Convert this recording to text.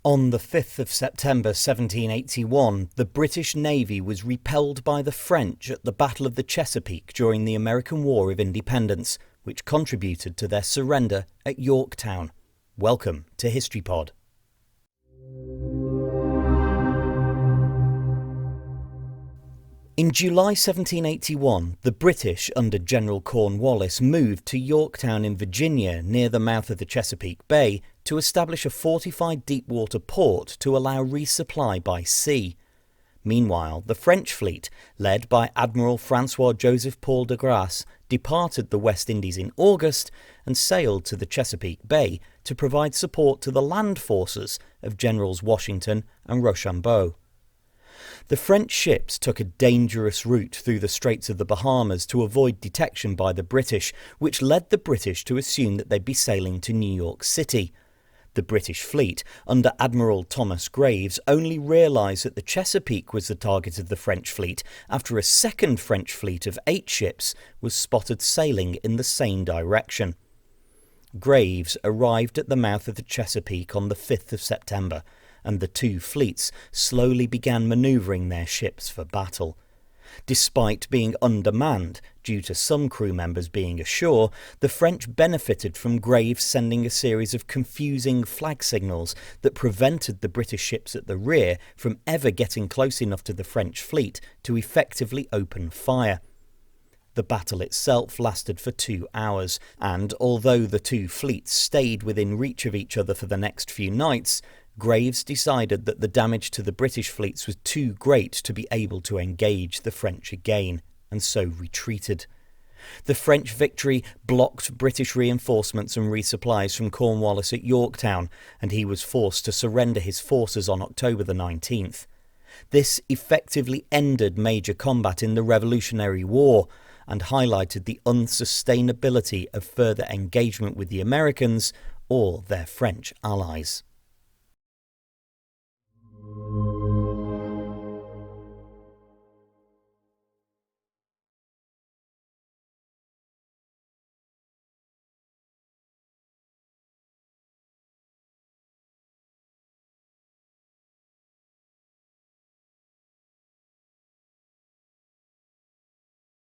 On the 5th of September 1781, the British Navy was repelled by the French at the Battle of the Chesapeake during the American War of Independence, which contributed to their surrender at Yorktown. Welcome to HistoryPod. In July 1781, the British, under General Cornwallis, moved to Yorktown in Virginia near the mouth of the Chesapeake Bay to establish a fortified deep-water port to allow resupply by sea. Meanwhile, the French fleet, led by Admiral François Joseph-Paul de Grasse, departed the West Indies in August and sailed to the Chesapeake Bay to provide support to the land forces of Generals Washington and Rochambeau. The French ships took a dangerous route through the straits of the Bahamas to avoid detection by the British, which led the British to assume that they'd be sailing to New York City. The British fleet, under Admiral Thomas Graves, only realised that the Chesapeake was the target of the French fleet after a second French fleet of 8 ships was spotted sailing in the same direction. Graves arrived at the mouth of the Chesapeake on the 5th of September, and the two fleets slowly began manoeuvring their ships for battle. Despite being undermanned, due to some crew members being ashore, the French benefited from Graves sending a series of confusing flag signals that prevented the British ships at the rear from ever getting close enough to the French fleet to effectively open fire. The battle itself lasted for 2 hours, and although the two fleets stayed within reach of each other for the next few nights, Graves decided that the damage to the British fleets was too great to be able to engage the French again, and so retreated. The French victory blocked British reinforcements and resupplies from Cornwallis at Yorktown, and he was forced to surrender his forces on October the 19th. This effectively ended major combat in the Revolutionary War, and highlighted the unsustainability of further engagement with the Americans or their French allies.